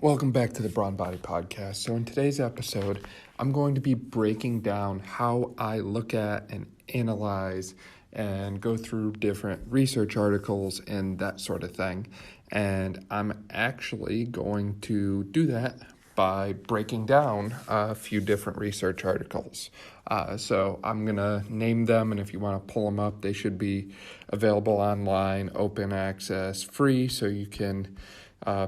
Welcome back to the Brawn Body Podcast. So in today's episode, I'm going to be breaking down how I look at and analyze and go through different research articles and that sort of thing. And I'm actually going to do that by breaking down a few different research articles. So I'm going to name them, and if you want to pull them up, they should be available online, open access, free, so you can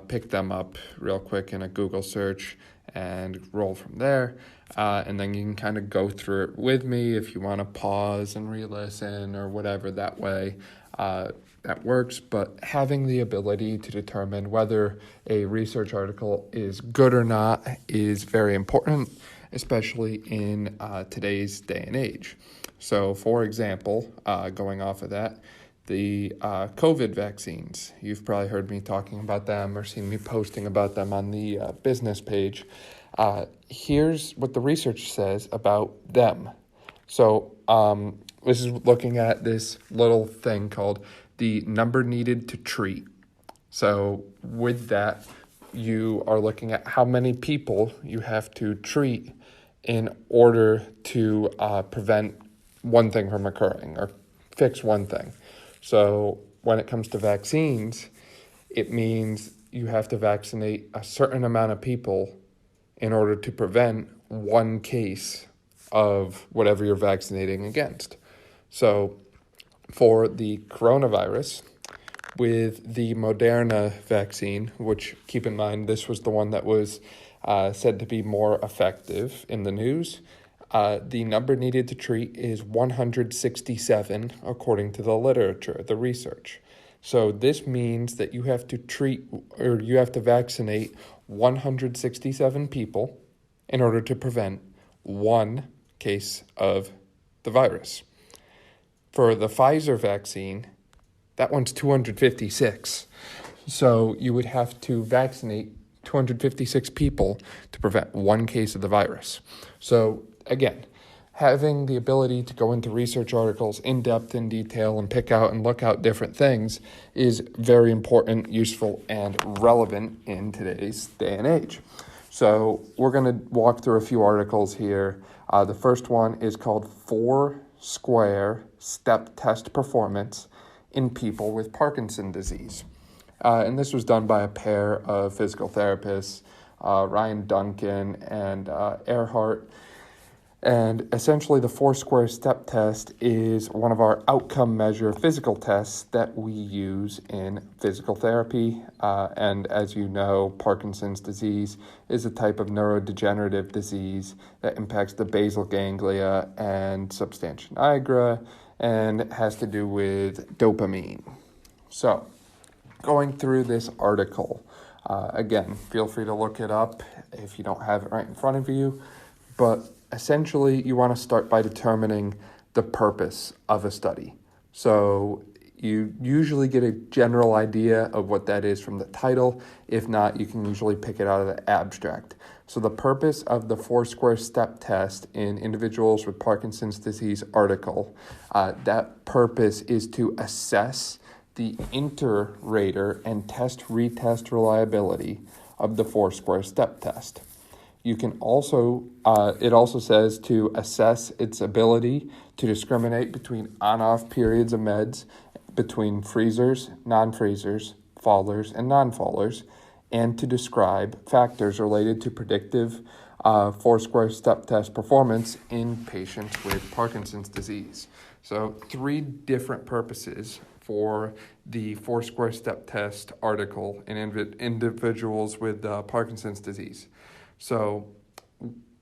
pick them up real quick in a Google search and roll from there. And then you can kind of go through it with me if you want to pause and re-listen or whatever. That way that works. But having the ability to determine whether a research article is good or not is very important, especially in today's day and age. So, for example, going off of that, the COVID vaccines. You've probably heard me talking about them or seen me posting about them on the business page. Here's what the research says about them. So this is looking at this little thing called the number needed to treat. So with that, you are looking at how many people you have to treat in order to prevent one thing from occurring or fix one thing. So when it comes to vaccines, it means you have to vaccinate a certain amount of people in order to prevent one case of whatever you're vaccinating against. So for the coronavirus, with the Moderna vaccine, which keep in mind this was the one that was said to be more effective in the news, the number needed to treat is 167 according to the literature, the research. So this means that you have to treat or you have to vaccinate 167 people in order to prevent one case of the virus. For the Pfizer vaccine, that one's 256. So you would have to vaccinate 256 people to prevent one case of the virus. So again, having the ability to go into research articles in depth, in detail, and pick out and look out different things is very important, useful, and relevant in today's day and age. So we're going to walk through a few articles here. The first one is called 4-Square Step Test Performance in People with Parkinson's Disease. And this was done by a pair of physical therapists, Ryan Duncan and Earhart. And essentially the 4-Square Step Test is one of our outcome measure physical tests that we use in physical therapy. And as you know, Parkinson's disease is a type of neurodegenerative disease that impacts the basal ganglia and substantia nigra and has to do with dopamine. So going through this article, again, feel free to look it up if you don't have it right in front of you, but essentially, you want to start by determining the purpose of a study. So you usually get a general idea of what that is from the title. If not, you can usually pick it out of the abstract. So the purpose of the 4-Square Step Test in Individuals with Parkinson's Disease article, that purpose is to assess the inter-rater and test-retest reliability of the 4-Square Step Test. You can also, it also says to assess its ability to discriminate between on-off periods of meds, between freezers, non-freezers, fallers, and non-fallers, and to describe factors related to predictive 4-Square Step Test performance in patients with Parkinson's disease. So 3 different purposes for the 4-Square Step Test article in individuals with Parkinson's disease. So,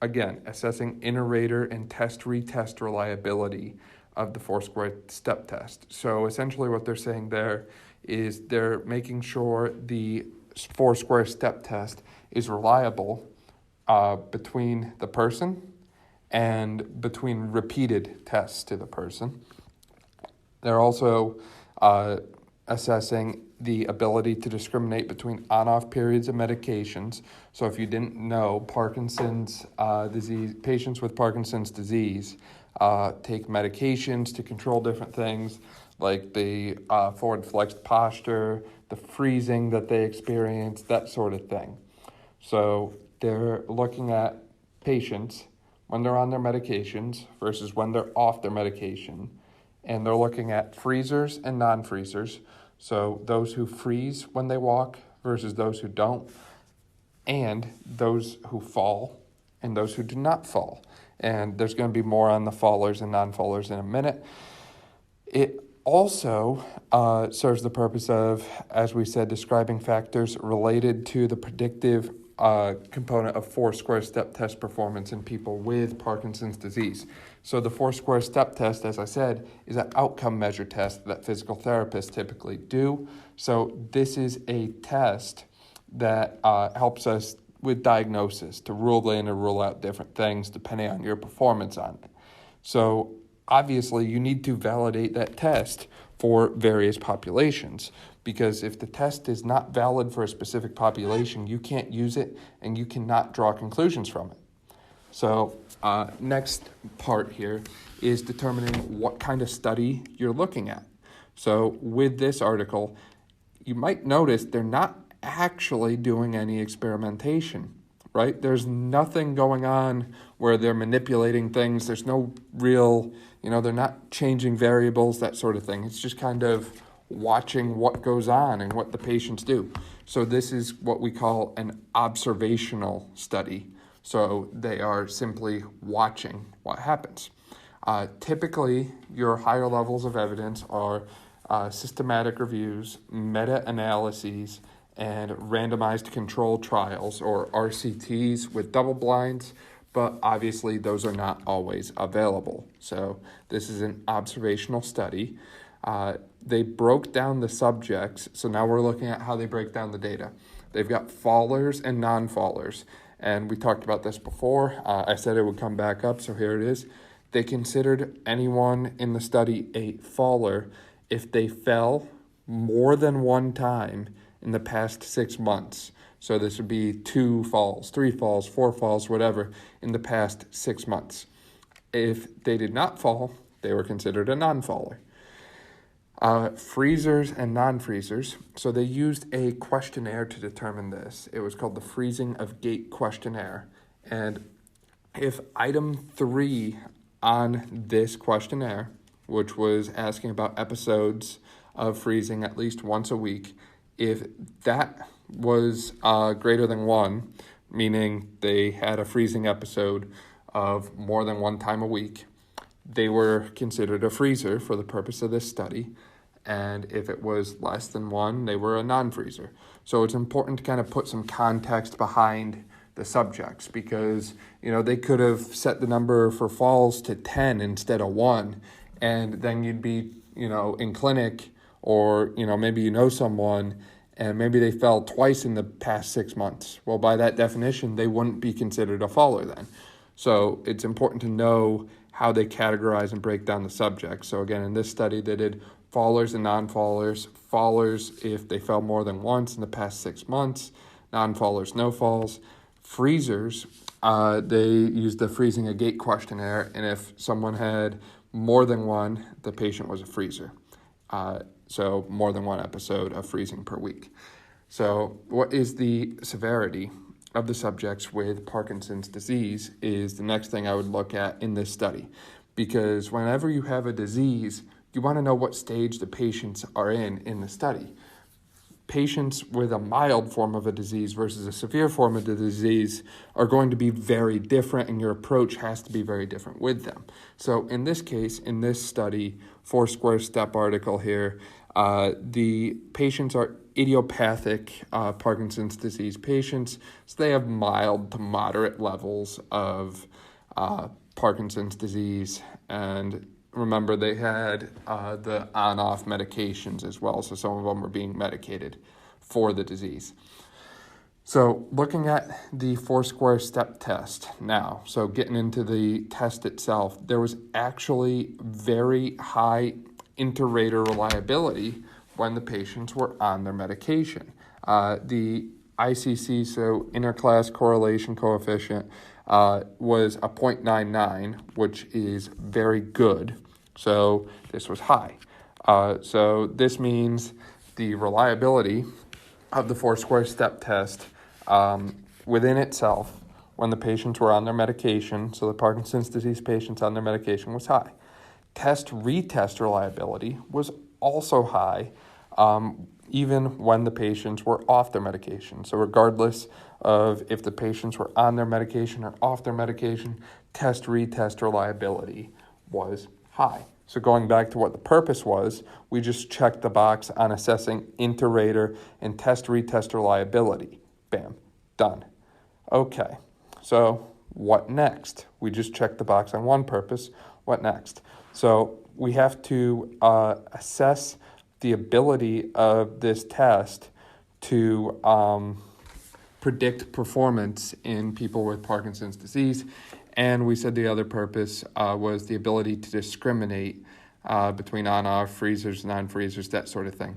again, assessing inter-rater and test-retest reliability of the 4-Square Step Test. So, essentially what they're saying there is they're making sure the 4-Square Step Test is reliable between the person and between repeated tests to the person. They're also assessing the ability to discriminate between on-off periods of medications. So if you didn't know, Parkinson's disease, patients with Parkinson's disease take medications to control different things like the forward flexed posture, the freezing that they experience, that sort of thing. So they're looking at patients when they're on their medications versus when they're off their medication. And they're looking at freezers and non-freezers. So those who freeze when they walk versus those who don't, and those who fall and those who do not fall. And there's going to be more on the fallers and non-fallers in a minute. It also serves the purpose of, as we said, describing factors related to the predictive component of 4-square step test performance in people with Parkinson's disease. So the 4-square step test, as I said, is an outcome measure test that physical therapists typically do. So this is a test that helps us with diagnosis to rule in or rule out different things depending on your performance on it. So obviously you need to validate that test for various populations, because if the test is not valid for a specific population, you can't use it and you cannot draw conclusions from it. So next part here is determining what kind of study you're looking at. So with this article, you might notice they're not actually doing any experimentation, right? There's nothing going on where they're manipulating things. There's no real, they're not changing variables, that sort of thing. It's just kind of watching what goes on and what the patients do. So this is what we call an observational study. So they are simply watching what happens. Typically, your higher levels of evidence are systematic reviews, meta-analyses, and randomized controlled trials, or RCTs, with double blinds, but obviously those are not always available. So this is an observational study. They broke down the subjects, so now we're looking at how they break down the data. They've got fallers and non-fallers, and we talked about this before. I said it would come back up, so here it is. They considered anyone in the study a faller if they fell more than one time in the past 6 months. So this would be 2 falls, 3 falls, 4 falls, whatever, in the past 6 months. If they did not fall, they were considered a non-faller. Freezers and non-freezers. So they used a questionnaire to determine this. It was called the Freezing of Gait Questionnaire. And if item 3 on this questionnaire, which was asking about episodes of freezing at least once a week, if that was greater than 1, meaning they had a freezing episode of more than 1 time a week, they were considered a freezer for the purpose of this study. And if it was less than 1, they were a non-freezer. So it's important to kind of put some context behind the subjects, because, they could have set the number for falls to 10 instead of 1, and then you'd be, in clinic, or, maybe someone, and maybe they fell twice in the past 6 months. Well, by that definition, they wouldn't be considered a faller then. So it's important to know how they categorize and break down the subjects. So again, in this study, they did fallers and non-fallers. Fallers if they fell more than once in the past 6 months. Non-fallers, no falls. Freezers, they used the Freezing a Gait questionnaire, and if someone had more than 1, the patient was a freezer. So more than 1 episode of freezing per week. So what is the severity of the subjects with Parkinson's disease is the next thing I would look at in this study. Because whenever you have a disease, you want to know what stage the patients are in the study. Patients with a mild form of a disease versus a severe form of the disease are going to be very different, and your approach has to be very different with them. So in this case, in this study, 4-square step article here, the patients are idiopathic Parkinson's disease patients. So they have mild to moderate levels of Parkinson's disease. And remember, they had the on-off medications as well. So some of them were being medicated for the disease. So looking at the 4-square step test now, so getting into the test itself, there was actually very high inter-rater reliability when the patients were on their medication. The ICC, so interclass correlation coefficient, was a 0.99, which is very good. So this was high. So this means the reliability of the 4-square step test within itself, when the patients were on their medication, so the Parkinson's disease patients on their medication, was high. Retest reliability was also high, even when the patients were off their medication. So regardless of if the patients were on their medication or off their medication, retest reliability was high. So going back to what the purpose was, we just checked the box on assessing inter-rater and retest reliability. Bam, done. Okay, so what next? We just checked the box on one purpose. What next? So we have to assess the ability of this test to predict performance in people with Parkinson's disease. And we said the other purpose was the ability to discriminate between on-off, freezers, non-freezers, that sort of thing.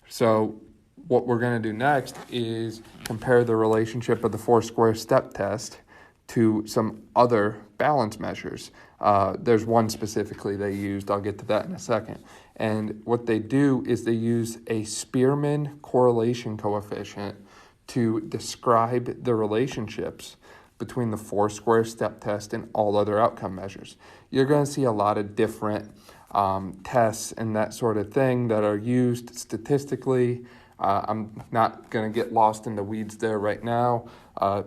So what we're going to do next is compare the relationship of the 4-square step test to some other balance measures. There's one specifically they used. I'll get to that in a second. And what they do is they use a Spearman correlation coefficient to describe the relationships between the 4-square step test and all other outcome measures. You're going to see a lot of different tests and that sort of thing that are used statistically. I'm not going to get lost in the weeds there right now.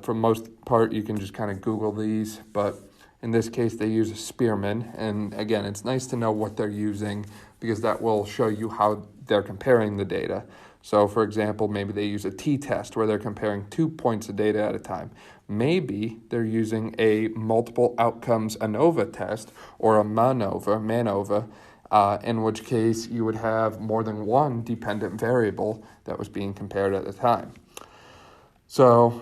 For most part, you can just kind of Google these, but in this case, they use a Spearman. And again, it's nice to know what they're using because that will show you how they're comparing the data. So for example, maybe they use a t-test where they're comparing 2 points of data at a time. Maybe they're using a multiple outcomes ANOVA test or a MANOVA, in which case you would have more than one dependent variable that was being compared at the time. So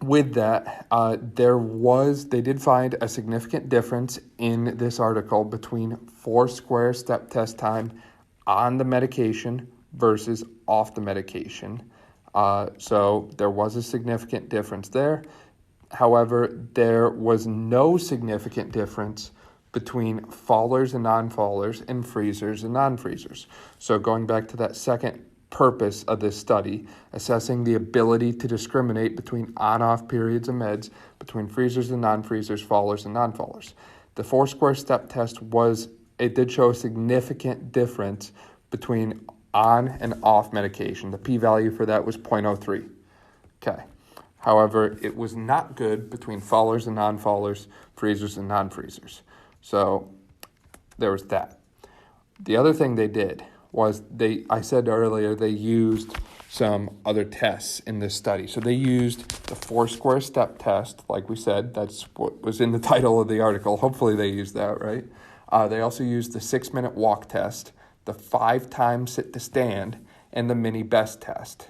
with that, they did find a significant difference in this article between 4-square step test time on the medication versus off the medication. So there was a significant difference there. However, there was no significant difference between fallers and non-fallers and freezers and non-freezers. So going back to that second purpose of this study, assessing the ability to discriminate between on-off periods of meds, between freezers and non-freezers, fallers and non-fallers. The 4-square step test did show a significant difference between on and off medication. The p-value for that was 0.03. Okay. However, it was not good between fallers and non-fallers, freezers and non-freezers. So there was that. The other thing they did was I said earlier, they used some other tests in this study. So they used the 4-square step test, like we said, that's what was in the title of the article. Hopefully they used that, right? They also used the 6-minute walk test, the 5-time sit to stand, and the mini best test.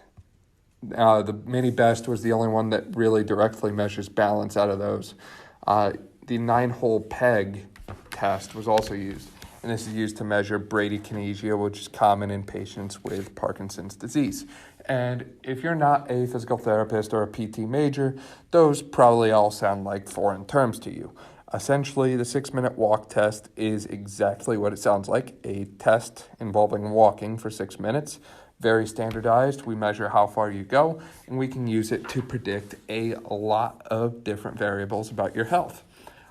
The mini best was the only one that really directly measures balance out of those. The 9-hole peg test was also used, and this is used to measure bradykinesia, which is common in patients with Parkinson's disease. And if you're not a physical therapist or a PT major, those probably all sound like foreign terms to you. Essentially, the 6-minute walk test is exactly what it sounds like, a test involving walking for 6 minutes. Very standardized. We measure how far you go, and we can use it to predict a lot of different variables about your health.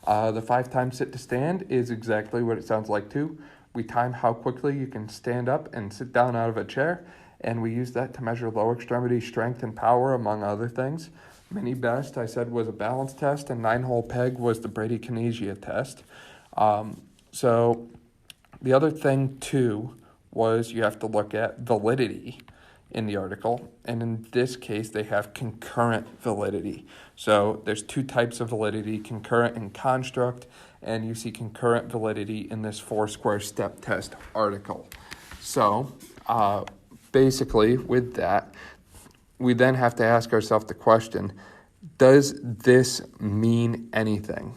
The 5-time sit to stand is exactly what it sounds like too. We time how quickly you can stand up and sit down out of a chair, and we use that to measure lower extremity strength and power, among other things. Mini best, I said, was a balance test, and 9-hole peg was the bradykinesia test. So the other thing too was you have to look at validity in the article, and in this case they have concurrent validity. So there's 2 types of validity, concurrent and construct, and you see concurrent validity in this 4-square step test article. So basically with that, we then have to ask ourselves the question, does this mean anything?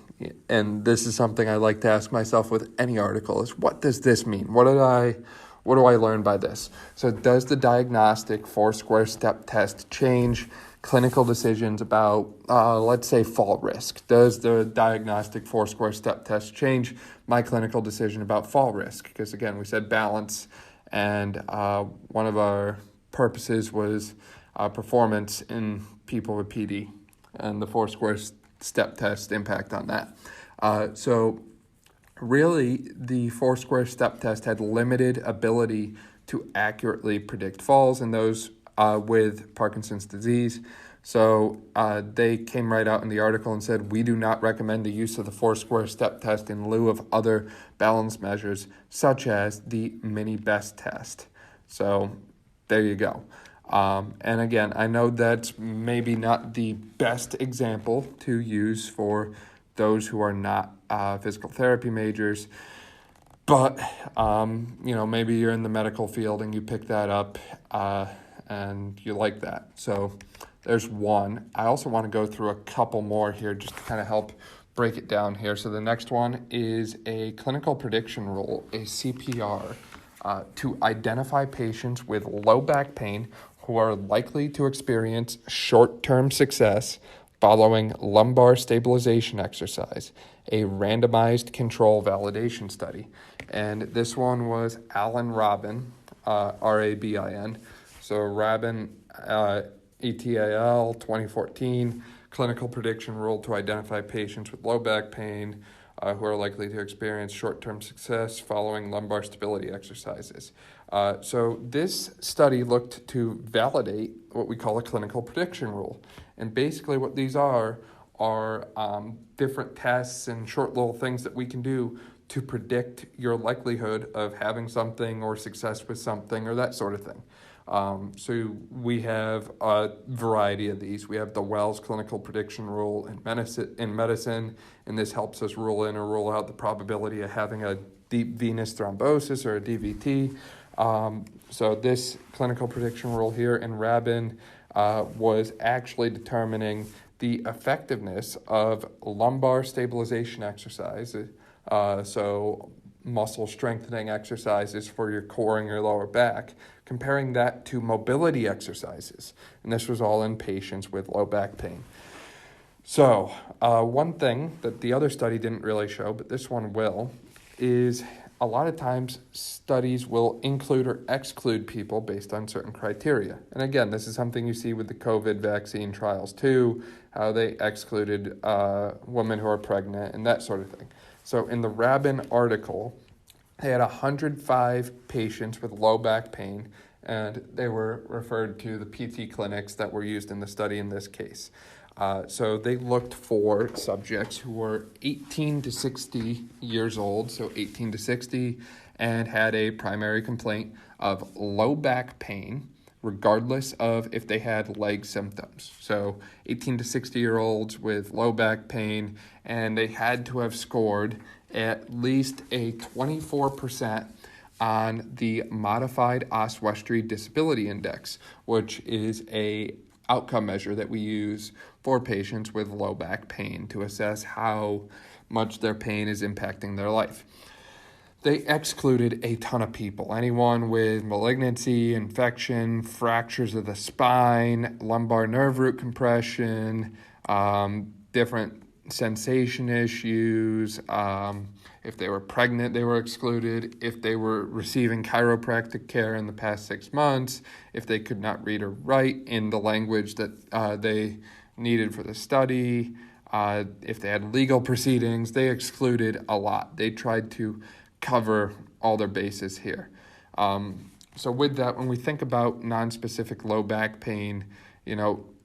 And this is something I like to ask myself with any article is, what does this mean? What do I learn by this? So does the diagnostic 4-square step test change clinical decisions about, let's say, fall risk? Does the diagnostic 4-square step test change my clinical decision about fall risk? Because again, we said balance, and one of our purposes was performance in people with PD. and the four-square step test impact on that. So really, the four-square step test had limited ability to accurately predict falls in those with Parkinson's disease. So they came right out in the article and said, we do not recommend the use of the four-square step test in lieu of other balance measures, such as the mini best test. So there you go. And again, I know that's maybe not the best example to use for those who are not physical therapy majors, but maybe you're in the medical field and you pick that up and you like that. So there's one. I also want to go through a couple more here just to kind of help break it down here. So the next one is a clinical prediction rule, a CPR, to identify patients with low back pain who are likely to experience short-term success following lumbar stabilization exercise, a randomized control validation study. And this one was Alan Rabin, R-A-B-I-N. So Rabin, ETAL 2014, clinical prediction rule to identify patients with low back pain who are likely to experience short-term success following lumbar stability exercises. So this study looked to validate what we call a clinical prediction rule. And basically what these are different tests and short little things that we can do to predict your likelihood of having something or success with something or that sort of thing. So we have a variety of these. We have the Wells clinical prediction rule in medicine, and this helps us rule in or rule out the probability of having a deep venous thrombosis or a DVT. So this clinical prediction rule here in Rabin was actually determining the effectiveness of lumbar stabilization exercise, so muscle strengthening exercises for your core and your lower back, comparing that to mobility exercises. And this was all in patients with low back pain. So one thing that the other study didn't really show, but this one will, is a lot of times studies will include or exclude people based on certain criteria. And again, this is something you see with the COVID vaccine trials too, how they excluded women who are pregnant and that sort of thing. So in the Rabin article, they had 105 patients with low back pain, and they were referred to the PT clinics that were used in the study in this case. So they looked for subjects who were 18 to 60 years old, so 18 to 60, and had a primary complaint of low back pain, regardless of if they had leg symptoms. So 18 to 60-year-olds with low back pain, and they had to have scored at least a 24% on the Modified Oswestry Disability Index, which is a outcome measure that we use for patients with low back pain to assess how much their pain is impacting their life. They excluded a ton of people, anyone with malignancy, infection, fractures of the spine, lumbar nerve root compression, different sensation issues. If they were pregnant, they were excluded. If they were receiving chiropractic care in the past 6 months, if they could not read or write in the language that they needed for the study, if they had legal proceedings, they excluded a lot. They tried to cover all their bases here. So with that, when we think about nonspecific low back pain,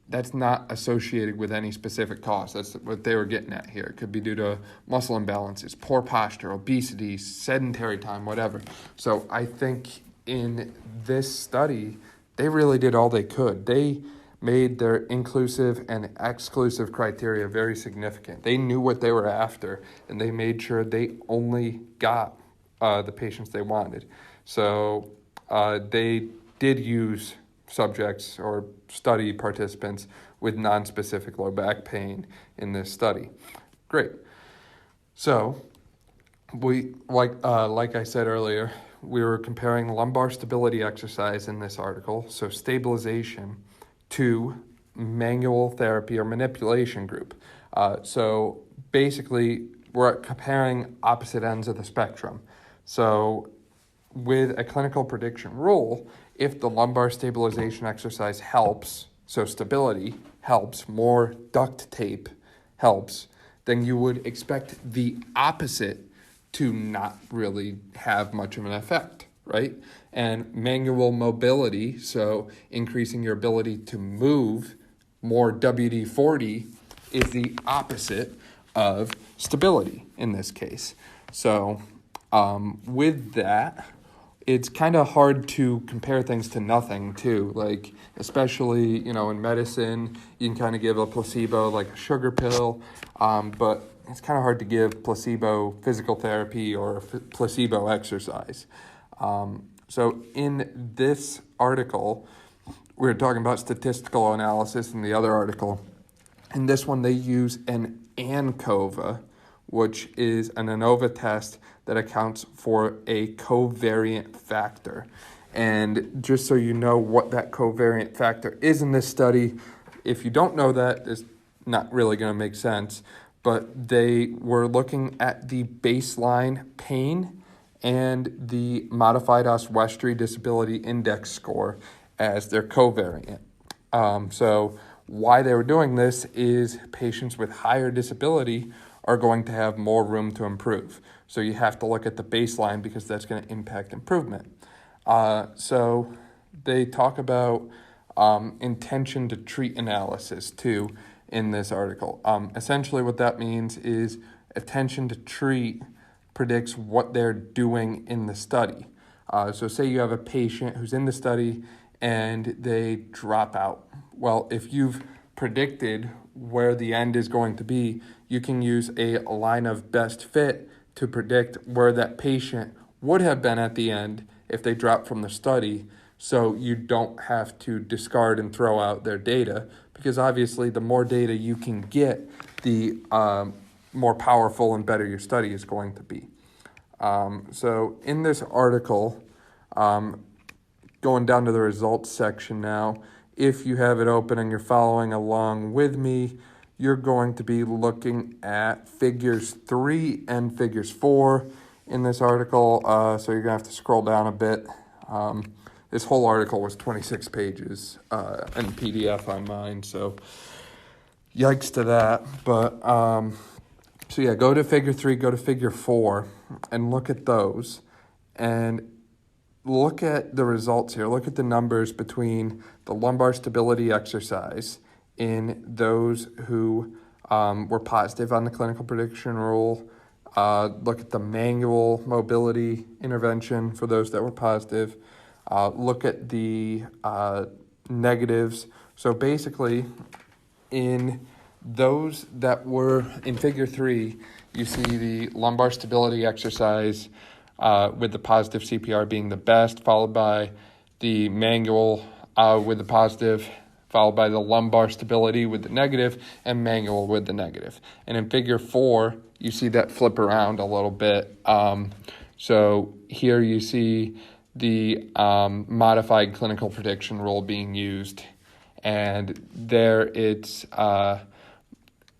that's not associated with any specific cause. That's what they were getting at here. It could be due to muscle imbalances, poor posture, obesity, sedentary time, whatever. So I think in this study, they really did all they could. They made their inclusive and exclusive criteria very significant. They knew what they were after, and they made sure they only got the patients they wanted. So they did use subjects or study participants with nonspecific low back pain in this study. Great. So we like I said earlier, we were comparing lumbar stability exercise in this article, so stabilization, to manual therapy or manipulation group. So basically, we're comparing opposite ends of the spectrum. So with a clinical prediction rule, if the lumbar stabilization exercise helps, so stability, helps, more duct tape helps, then you would expect the opposite to not really have much of an effect, right? And manual mobility, so increasing your ability to move, more WD-40, is the opposite of stability in this case. So with that, it's kind of hard to compare things to nothing too. Like, especially, in medicine, you can kind of give a placebo like a sugar pill, but it's kind of hard to give placebo physical therapy or placebo exercise. So in this article, we were talking about statistical analysis in the other article. In this one, they use an ANCOVA, which is an ANOVA test that accounts for a covariant factor. And just so you know what that covariant factor is in this study, if you don't know that, it's not really going to make sense. But they were looking at the baseline pain and the modified Oswestry Disability Index score as their covariant. So why they were doing this is patients with higher disability are going to have more room to improve. So you have to look at the baseline because that's going to impact improvement. So they talk about intention to treat analysis too in this article. Essentially what that means is attention to treat predicts what they're doing in the study. So say you have a patient who's in the study and they drop out. Well, if you've predicted where the end is going to be, you can use a line of best fit to predict where that patient would have been at the end if they dropped from the study, so you don't have to discard and throw out their data, because obviously the more data you can get, the more powerful and better your study is going to be. So in this article, going down to the results section now, if you have it open and you're following along with me, you're going to be looking at figures 3 and figures 4 in this article. So you're going to have to scroll down a bit. This whole article was 26 pages in PDF on mine, so yikes to that. But so yeah, go to figure 3, go to figure 4, and look at those. And look at the results here. Look at the numbers between the lumbar stability exercise in those who were positive on the clinical prediction rule. Look at the manual mobility intervention for those that were positive. Look at the negatives. So basically, in those that were in figure 3, you see the lumbar stability exercise with the positive CPR being the best, followed by the manual with the positive, followed by the lumbar stability with the negative, and manual with the negative. And in figure 4, you see that flip around a little bit. So here you see the modified clinical prediction rule being used, and there it's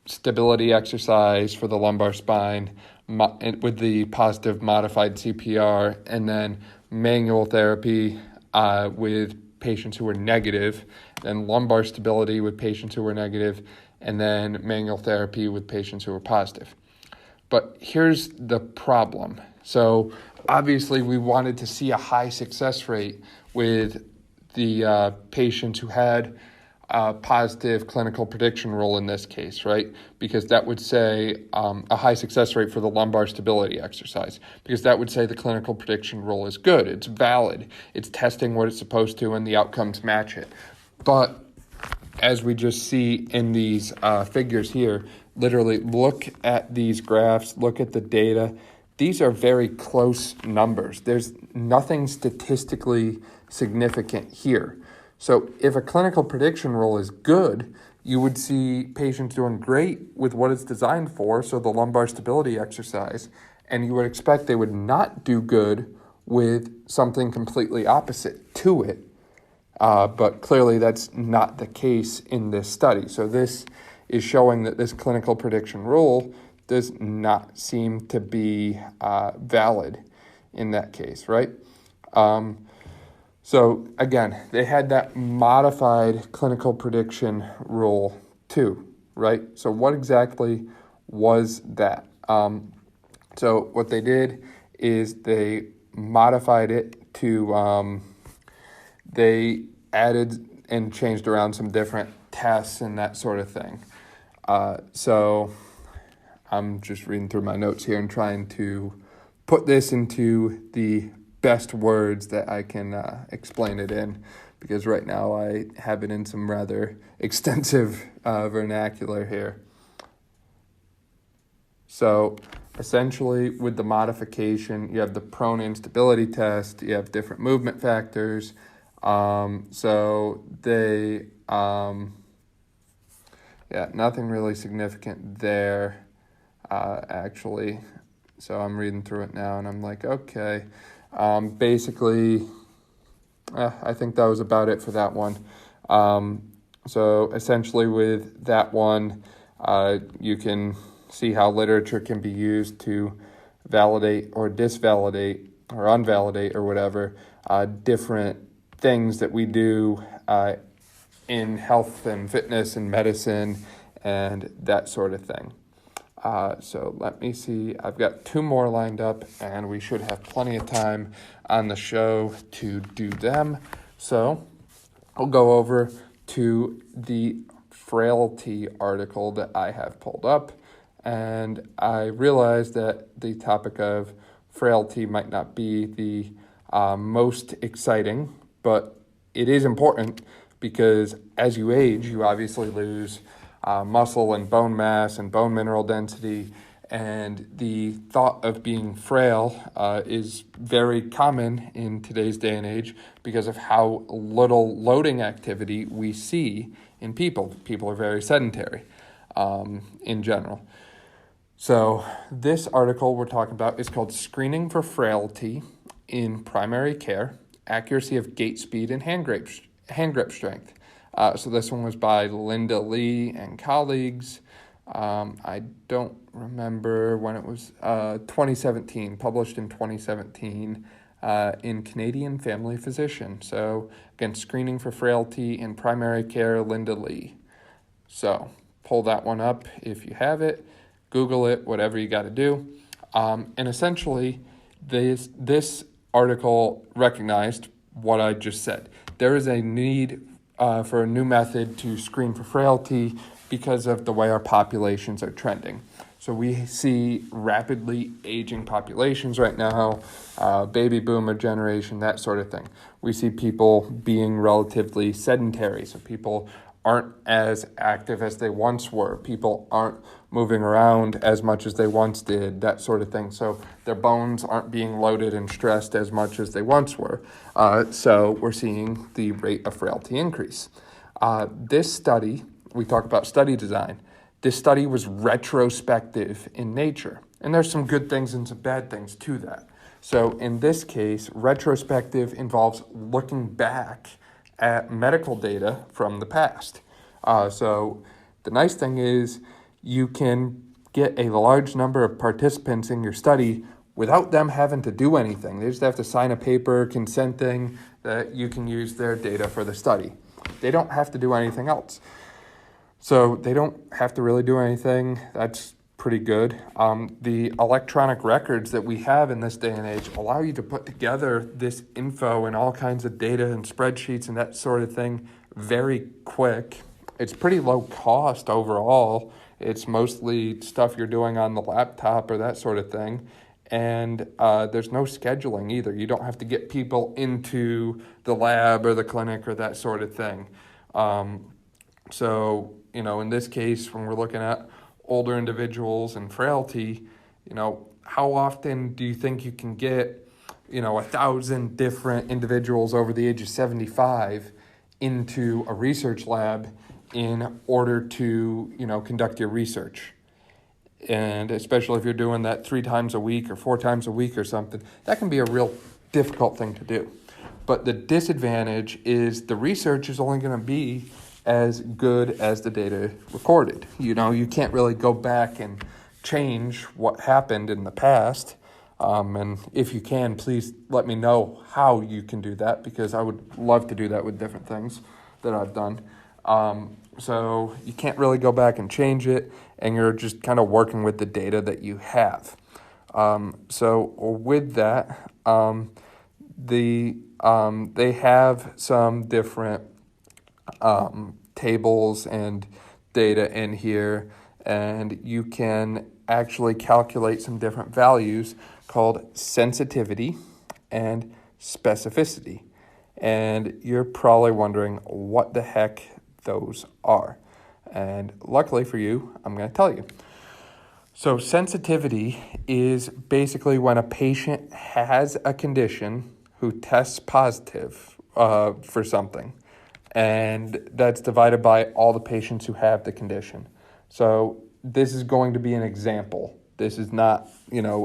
stability exercise for the lumbar spine with the positive modified CPR, and then manual therapy with patients who were negative, then lumbar stability with patients who were negative, and then manual therapy with patients who were positive. But here's the problem. So obviously we wanted to see a high success rate with the patients who had a positive clinical prediction rule in this case, right? Because that would say a high success rate for the lumbar stability exercise, because that would say the clinical prediction rule is good, it's valid, it's testing what it's supposed to, and the outcomes match it. But as we just see in these figures here, literally look at these graphs, look at the data. These are very close numbers. There's nothing statistically significant here. So if a clinical prediction rule is good, you would see patients doing great with what it's designed for, so the lumbar stability exercise, and you would expect they would not do good with something completely opposite to it. But clearly that's not the case in this study. So this is showing that this clinical prediction rule does not seem to be valid in that case, right? So again, they had that modified clinical prediction rule too, right? So what exactly was that? So what they did is they modified it to, they added and changed around some different tests and that sort of thing. So I'm just reading through my notes here and trying to put this into the best words that I can explain it in, because right now I have it in some rather extensive vernacular here. So essentially with the modification, you have the prone instability test, you have different movement factors. So they, nothing really significant there, actually. So I'm reading through it now and I'm like, okay. Basically, I think that was about it for that one. So essentially with that one, you can see how literature can be used to validate or disvalidate or unvalidate or whatever different things that we do in health and fitness and medicine and that sort of thing. So let me see. I've got 2 more lined up, and we should have plenty of time on the show to do them. So I'll go over to the frailty article that I have pulled up, and I realize that the topic of frailty might not be the most exciting, but it is important because as you age, you obviously lose muscle and bone mass and bone mineral density, and the thought of being frail is very common in today's day and age because of how little loading activity we see in people. People are very sedentary in general. So this article we're talking about is called Screening for Frailty in Primary Care, Accuracy of Gait Speed and Hand Grip Strength. So this one was by Linda Lee and colleagues. I don't remember when it was, 2017, published in 2017 in Canadian Family Physician. So again, Screening for Frailty in Primary Care, Linda Lee. So pull that one up if you have it, Google it, whatever you got to do. And essentially, this article recognized what I just said. There is a need for a new method to screen for frailty because of the way our populations are trending. So we see rapidly aging populations right now, baby boomer generation, that sort of thing. We see people being relatively sedentary, so people aren't as active as they once were. People aren't moving around as much as they once did, that sort of thing. So their bones aren't being loaded and stressed as much as they once were. So we're seeing the rate of frailty increase. This study, we talk about study design. This study was retrospective in nature. And there's some good things and some bad things to that. So in this case, retrospective involves looking back at medical data from the past. So the nice thing is you can get a large number of participants in your study without them having to do anything. They just have to sign a paper consenting that you can use their data for the study. They don't have to do anything else. So they don't have to really do anything. That's pretty good. The electronic records that we have in this day and age allow you to put together this info and all kinds of data and spreadsheets and that sort of thing very quick. It's pretty low cost overall. It's mostly stuff you're doing on the laptop or that sort of thing. And there's no scheduling either. You don't have to get people into the lab or the clinic or that sort of thing. So, in this case, when we're looking at older individuals and frailty, how often do you think you can get, 1,000 different individuals over the age of 75 into a research lab in order to, conduct your research? And especially if you're doing that 3 times a week or 4 times a week or something, that can be a real difficult thing to do. But the disadvantage is the research is only going to be as good as the data recorded. You can't really go back and change what happened in the past. And if you can, please let me know how you can do that, because I would love to do that with different things that I've done. So you can't really go back and change it, and you're just kind of working with the data that you have. So with that, they have some different tables and data in here, and you can actually calculate some different values called sensitivity and specificity. And you're probably wondering what the heck those are. And luckily for you, I'm going to tell you. So sensitivity is basically when a patient has a condition who tests positive for something, and that's divided by all the patients who have the condition. So this is going to be an example. This is not,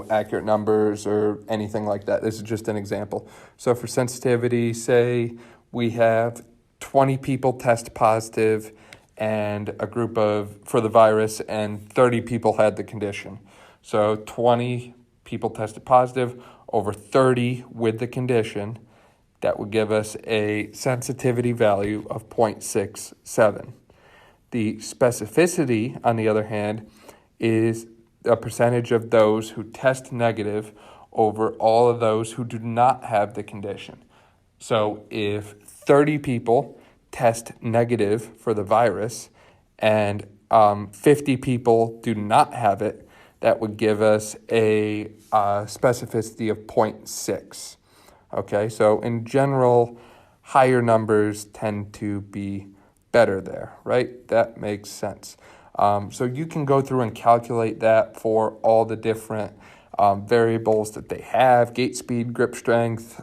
accurate numbers or anything like that. This is just an example. So for sensitivity, say we have 20 people test positive and a group for the virus, and 30 people had the condition. So 20 people tested positive over 30 with the condition. That would give us a sensitivity value of 0.67. The specificity, on the other hand, is a percentage of those who test negative over all of those who do not have the condition. So if 30 people test negative for the virus and 50 people do not have it, that would give us a specificity of 0.6. Okay, so in general, higher numbers tend to be better there, right? That makes sense. So you can go through and calculate that for all the different variables that they have: gait speed, grip strength,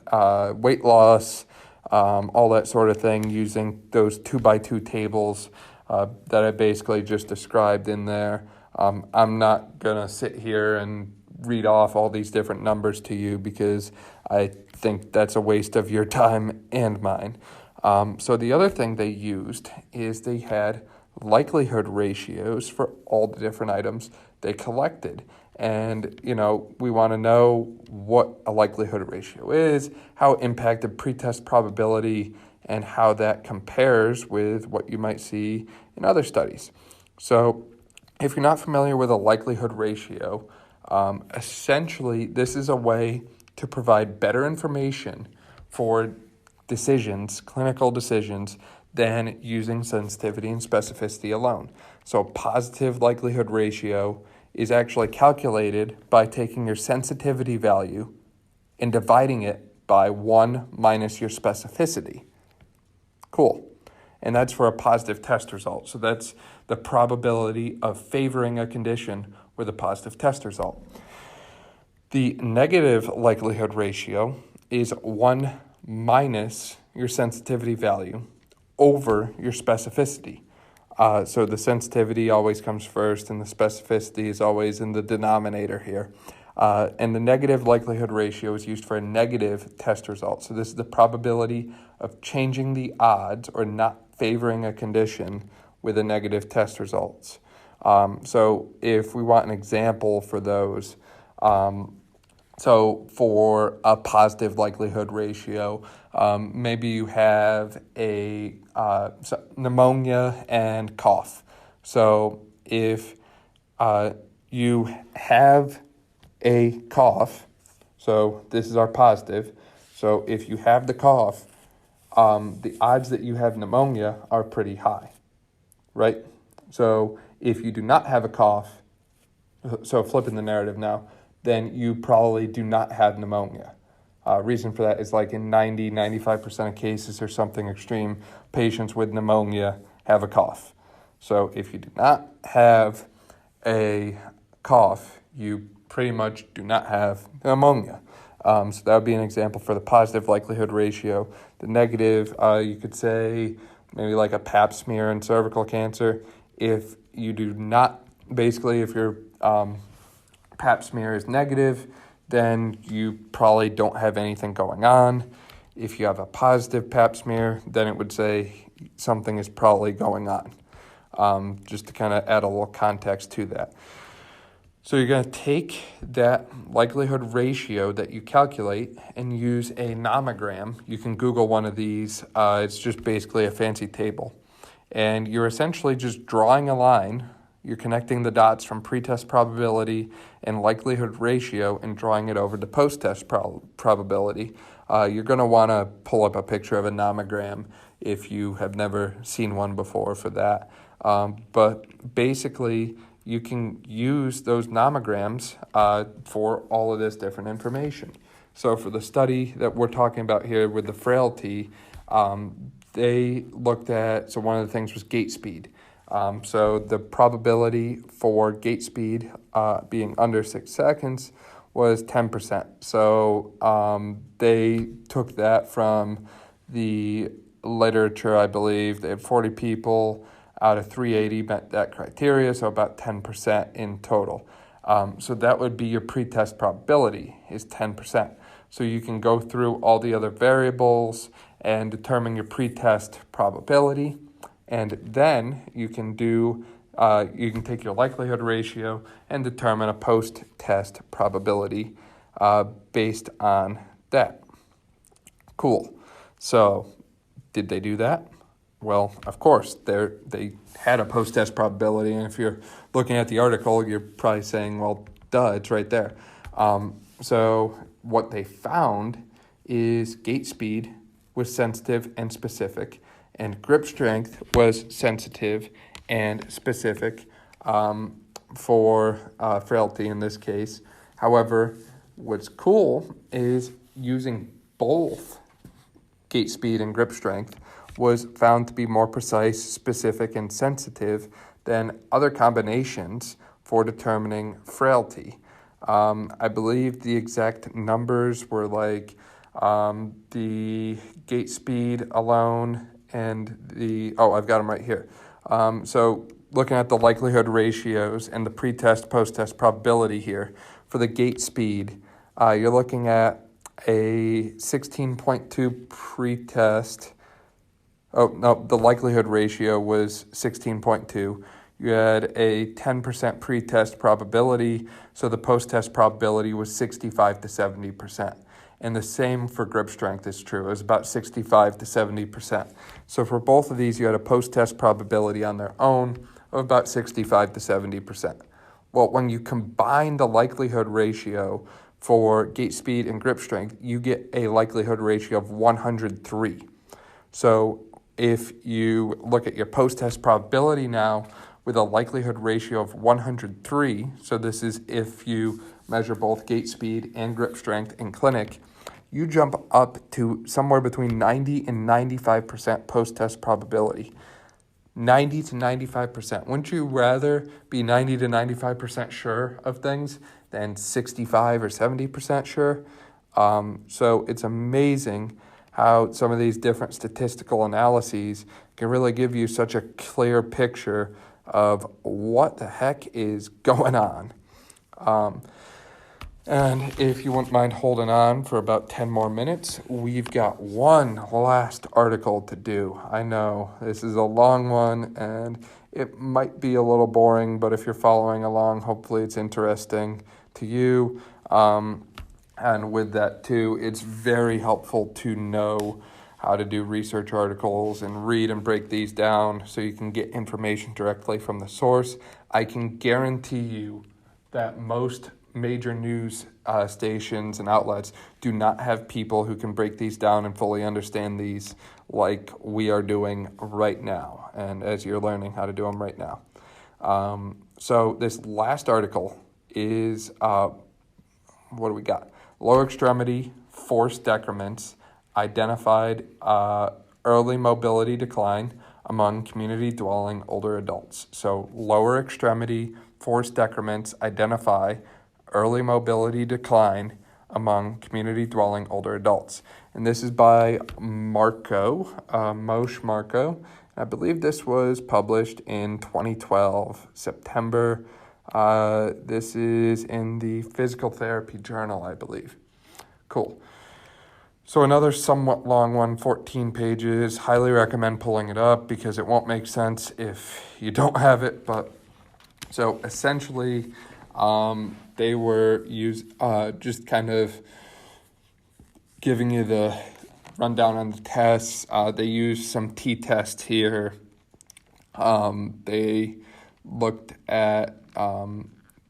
weight loss, all that sort of thing, using those 2x2 tables that I basically just described in there. I'm not going to sit here and read off all these different numbers to you, because I think that's a waste of your time and mine. So the other thing they used is they had likelihood ratios for all the different items they collected. And, we want to know what a likelihood ratio is, how it impacted pretest probability, and how that compares with what you might see in other studies. So if you're not familiar with a likelihood ratio, essentially this is a way to provide better information for decisions, clinical decisions, than using sensitivity and specificity alone. So a positive likelihood ratio is actually calculated by taking your sensitivity value and dividing it by 1 minus your specificity. Cool. And that's for a positive test result. So that's the probability of favoring a condition with a positive test result. The negative likelihood ratio is 1 minus your sensitivity value over your specificity. So the sensitivity always comes first, and the specificity is always in the denominator here. And the negative likelihood ratio is used for a negative test result. So this is the probability of changing the odds or not favoring a condition with a negative test results. So if we want an example for those, so for a positive likelihood ratio, maybe you have a pneumonia and cough. So if you have a cough, so this is our positive. So if you have the cough, the odds that you have pneumonia are pretty high, right? So if you do not have a cough, so flipping the narrative now, then you probably do not have pneumonia. Reason for that is like in 95% of cases or something extreme, patients with pneumonia have a cough. So if you do not have a cough, you pretty much do not have pneumonia. So that would be an example for the positive likelihood ratio. The negative, you could say maybe like a pap smear in cervical cancer. If you do not, basically if your pap smear is negative, then you probably don't have anything going on. If you have a positive pap smear, then it would say something is probably going on. Just to kind of add a little context to that. So you're going to take that likelihood ratio that you calculate and use a nomogram. You can Google one of these. It's just basically a fancy table. And you're essentially just drawing a line. You're connecting the dots from pretest probability and likelihood ratio and drawing it over to post-test probability. You're going to want to pull up a picture of a nomogram if you have never seen one before for that. But basically, you can use those nomograms for all of this different information. So for the study that we're talking about here with the frailty, they looked at, so one of the things was gait speed. So the probability for gait speed being under 6 seconds was 10%. So they took that from the literature, I believe. They had 40 people out of 380 met that criteria, so about 10% in total. So that would be your pretest probability is 10%. So you can go through all the other variables and determine your pretest probability, and then you can take your likelihood ratio and determine a post-test probability based on that. Cool. So did they do that? Well, of course, they had a post-test probability, and if you're looking at the article, you're probably saying, well, duh, it's right there. So what they found is gait speed was sensitive and specific, and grip strength was sensitive and specific for frailty in this case. However, what's cool is using both gait speed and grip strength was found to be more precise, specific, and sensitive than other combinations for determining frailty. I believe the exact numbers were like the gait speed alone and I've got them right here. So looking at the likelihood ratios and the pretest, post-test probability here, for the gait speed, you're looking at a 16.2 pretest. Oh, no, the likelihood ratio was 16.2. You had a 10% pretest probability, so the post-test probability was 65 to 70%. And the same for grip strength is true. It was about 65 to 70%. So for both of these, you had a post-test probability on their own of about 65 to 70%. Well, when you combine the likelihood ratio for gait speed and grip strength, you get a likelihood ratio of 103. So if you look at your post-test probability now with a likelihood ratio of 103, so this is if you measure both gait speed and grip strength in clinic, you jump up to somewhere between 90 and 95% post-test probability. 90 to 95%. Wouldn't you rather be 90 to 95% sure of things than 65 or 70% sure? So it's amazing how some of these different statistical analyses can really give you such a clear picture of what the heck is going on. And if you wouldn't mind holding on for about 10 more minutes, we've got one last article to do. I know this is a long one and it might be a little boring, but if you're following along, hopefully it's interesting to you. And with that too, it's very helpful to know how to do research articles and read and break these down so you can get information directly from the source. I can guarantee you that most major news stations and outlets do not have people who can break these down and fully understand these like we are doing right now, and as you're learning how to do them right now. So this last article is, what do we got? Lower extremity force decrements identified early mobility decline among community-dwelling older adults. So lower extremity force decrements identify early mobility decline among community-dwelling older adults. And this is by Moshe Marco. I believe this was published in 2012, September. This is in the Physical Therapy Journal, I believe. Cool. So another somewhat long one, 14 pages. Highly recommend pulling it up because it won't make sense if you don't have it. But so essentially, They were just kind of giving you the rundown on the tests. They used some t-tests here. They looked at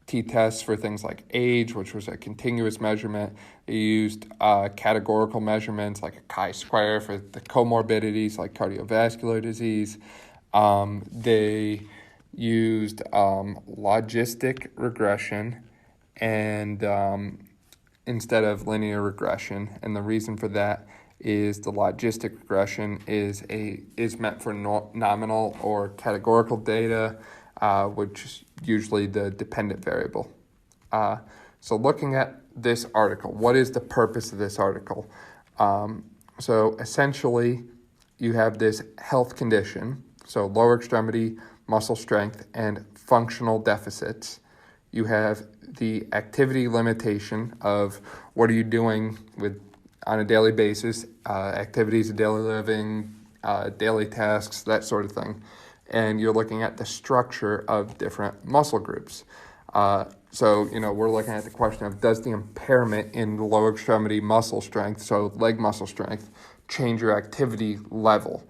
t-tests for things like age, which was a continuous measurement. They used categorical measurements like a chi-square for the comorbidities like cardiovascular disease. They used logistic regression and instead of linear regression, and the reason for that is the logistic regression is meant for nominal or categorical data, which is usually the dependent variable. So looking at this article, what is the purpose of this article? So essentially, you have this health condition, so lower extremity muscle strength and functional deficits. You have the activity limitation of what are you doing on a daily basis, activities of daily living, daily tasks, that sort of thing. And you're looking at the structure of different muscle groups. So we're looking at the question of, does the impairment in the lower extremity muscle strength, so leg muscle strength, change your activity level?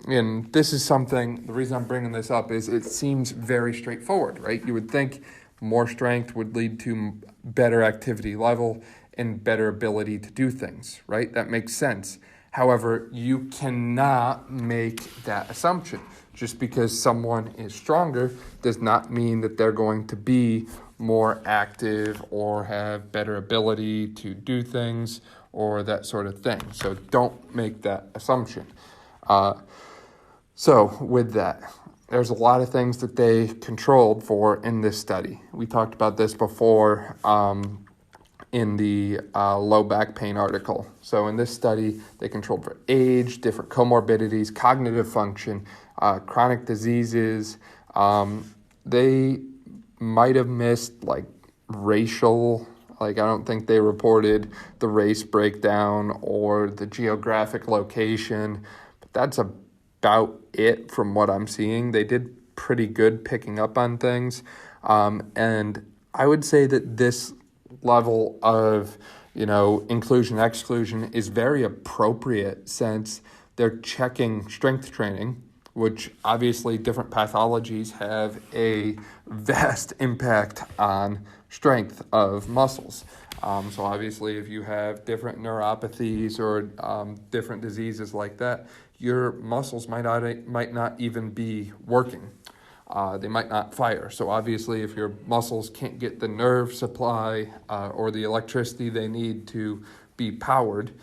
And this is something, the reason I'm bringing this up is it seems very straightforward, right? You would think more strength would lead to better activity level and better ability to do things, right? That makes sense. However, you cannot make that assumption. Just because someone is stronger does not mean that they're going to be more active or have better ability to do things or that sort of thing. So don't make that assumption. So with that, there's a lot of things that they controlled for in this study. We talked about this before in the low back pain article. So in this study, they controlled for age, different comorbidities, cognitive function, chronic diseases. They might have missed racial, I don't think they reported the race breakdown or the geographic location, but that's about it from what I'm seeing. They did pretty good picking up on things. And I would say that this level of, inclusion, exclusion is very appropriate since they're checking strength training, which obviously different pathologies have a vast impact on strength of muscles. So obviously if you have different neuropathies or different diseases like that, your muscles might not even be working. They might not fire. So obviously if your muscles can't get the nerve supply or the electricity they need to be powered,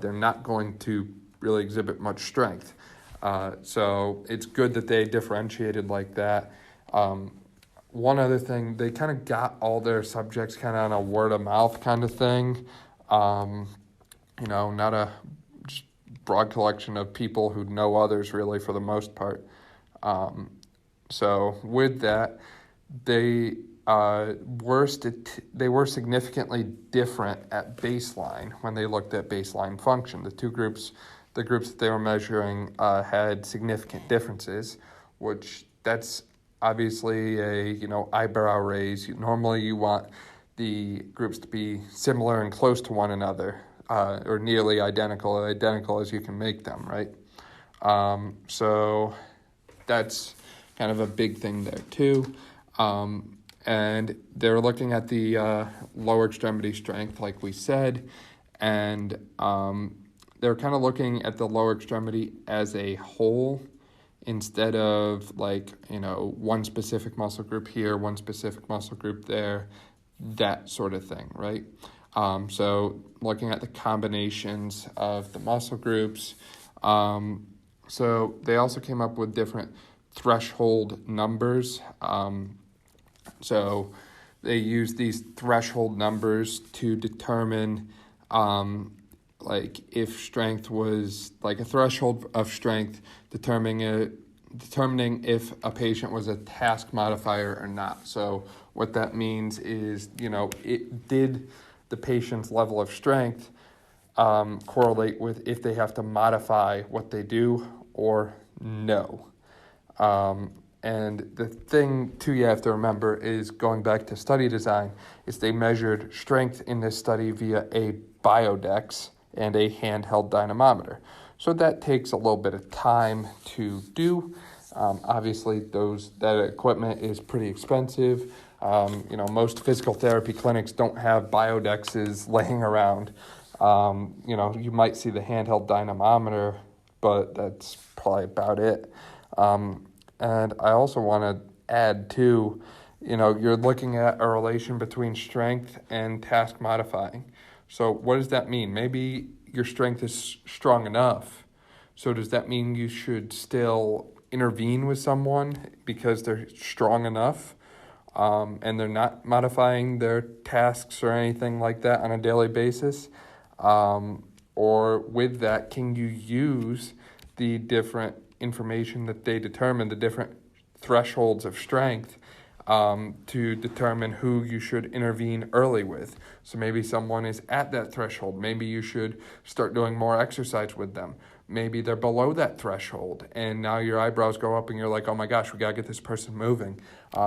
they're not going to really exhibit much strength. So it's good that they differentiated like that. One other thing, they kind of got all their subjects kind of on a word of mouth kind of thing. Not a just broad collection of people who know others really for the most part. So with that, they were significantly different at baseline when they looked at baseline function. The groups that they were measuring had significant differences, which that's obviously a eyebrow raise. Normally you want the groups to be similar and close to one another, or nearly identical as you can make them, right? So that's kind of a big thing there too. And they're looking at the lower extremity strength, like we said, and they're kind of looking at the lower extremity as a whole instead of one specific muscle group here, one specific muscle group there, that sort of thing, right? So looking at the combinations of the muscle groups. So they also came up with different threshold numbers. So they use these threshold numbers to determine if strength was a threshold of strength, determining if a patient was a task modifier or not. So what that means is, it did the patient's level of strength correlate with if they have to modify what they do or no. And the thing, too, you have to remember is going back to study design, is they measured strength in this study via a biodex and a handheld dynamometer. So that takes a little bit of time to do. Obviously, that equipment is pretty expensive. Most physical therapy clinics don't have biodexes laying around. You might see the handheld dynamometer, but that's probably about it. And I also want to add, too, you're looking at a relation between strength and task modifying. So what does that mean? Maybe your strength is strong enough. So does that mean you should still intervene with someone because they're strong enough and they're not modifying their tasks or anything like that on a daily basis? Or with that, can you use the different information that they determine, the different thresholds of strength, to determine who you should intervene early with? So maybe someone is at that threshold. Maybe you should start doing more exercise with them. Maybe they're below that threshold, and now your eyebrows go up and you're like, oh my gosh, we got to get this person moving.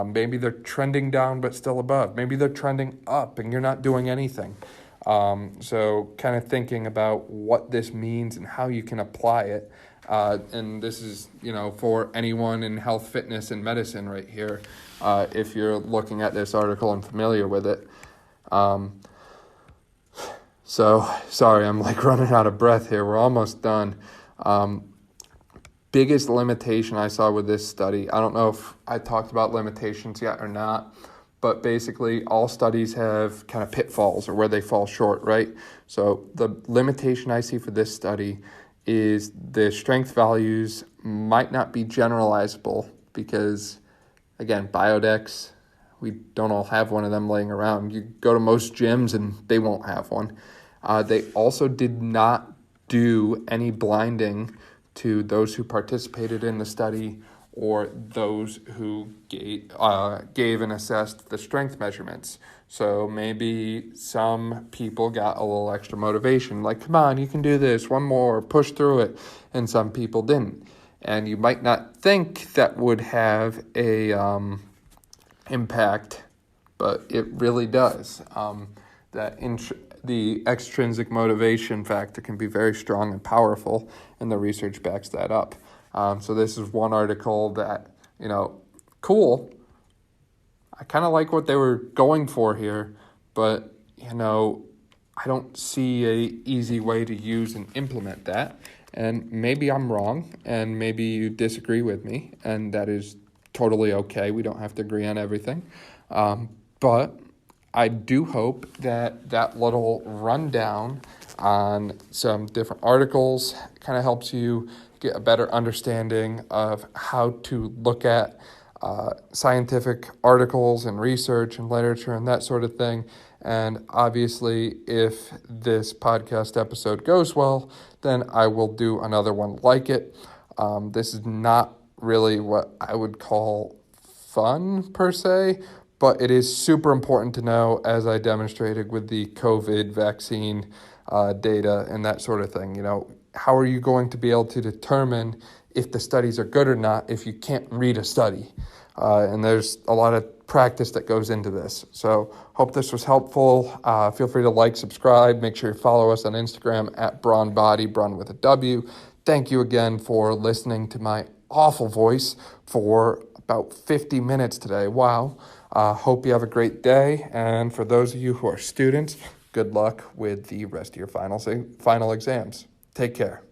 Maybe they're trending down but still above. Maybe they're trending up and you're not doing anything. So kind of thinking about what this means and how you can apply it. And this is, for anyone in health, fitness, and medicine right here, if you're looking at this article and familiar with it. So, sorry, I'm running out of breath here. We're almost done. Biggest limitation I saw with this study, I don't know if I talked about limitations yet or not, but basically all studies have kind of pitfalls or where they fall short, right? So the limitation I see for this study is the strength values might not be generalizable because, again, biodex, we don't all have one of them laying around. You go to most gyms and they won't have one. They also did not do any blinding to those who participated in the study or those who gave and assessed the strength measurements. So maybe some people got a little extra motivation, like, come on, you can do this, one more, push through it, and some people didn't. And you might not think that would have a impact, but it really does. The extrinsic motivation factor can be very strong and powerful, and the research backs that up. So this is one article that, cool. I kind of like what they were going for here, but, I don't see a easy way to use and implement that. And maybe I'm wrong, and maybe you disagree with me, and that is totally okay. We don't have to agree on everything. But I do hope that little rundown on some different articles kind of helps you get a better understanding of how to look at scientific articles and research and literature and that sort of thing. And obviously, if this podcast episode goes well, then I will do another one like it. This is not really what I would call fun per se, but it is super important to know, as I demonstrated with the COVID vaccine data and that sort of thing. How are you going to be able to determine if the studies are good or not if you can't read a study? And there's a lot of practice that goes into this. So hope this was helpful. Feel free to like, subscribe. Make sure you follow us on Instagram at BrawnBody, Brawn with a W. Thank you again for listening to my awful voice for about 50 minutes today. Wow. Hope you have a great day. And for those of you who are students, good luck with the rest of your final exams. Take care.